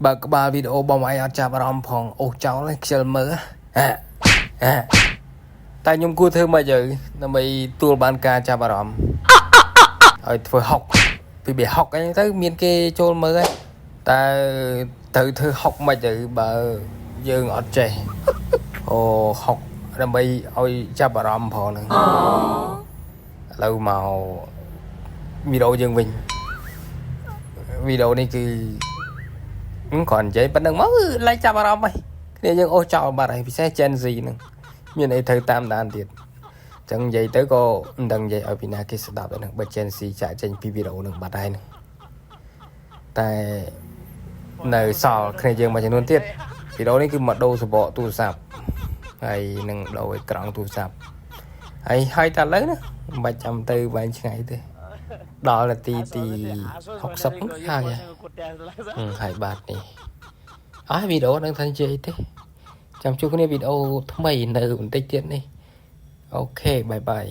បើក្បាលវីដេអូបងឯងអត់ចាប់អារម្មណ៍ផងអូសចោលហើយខ្ជិលមើលតែខ្ញុំគួរធ្វើមិនទៅដើម្បីទួលបានការចាប់អារម្មណ៍ឲ្យធ្វើហុកពីវាហុកអីទៅមានគេចូលមើលហើយតែត្រូវធ្វើហុកមិនទៅបើយើងអត់ចេះអូហុកដើម្បីឲ្យចាប់អារម្មណ៍ផងហ្នឹងឥឡូវមកវីដេអូយើងវិញវីដេអូនេះគឺគ្រាន់និយាយប៉ុណ្្នឹងមកឡើងចាប់អារម្មណ៍ហើយគ្នាយើងអូសចោលបាត់ហើយពិសេស Gen Z ហ្នឹងមានអីត្រូវតាមដានទៀតអញ្ចឹងនិយាយទៅក៏មិនដឹងនិយាយឲ្យពីណាគេស្ដាប់ដែរហ្នឹងបើ Gen Z ចាក់ចេញពីវីដេអូហ្នឹងបាត់ហើយហ្នឹងតែនៅសល់គ្នាយើងមួយចំនួនទៀតវីដេអូនេះគឺមកដូរសបកទូរស័ព្ទហើយនឹងដូរអេក្រង់ទូរស័ព្ទហើយតែឥឡូវណាមិនបាច់ចាំទៅវែងឆ្ងាយទេដល់នាទីទី60ហ្នឹងហើយបាទនេះអស់វីដេអូនឹងថានិយាយទេចាំជួបគ្នាវីដេអូថ្មីនៅបន្តិចទៀតនេះអូខេបាយបាយ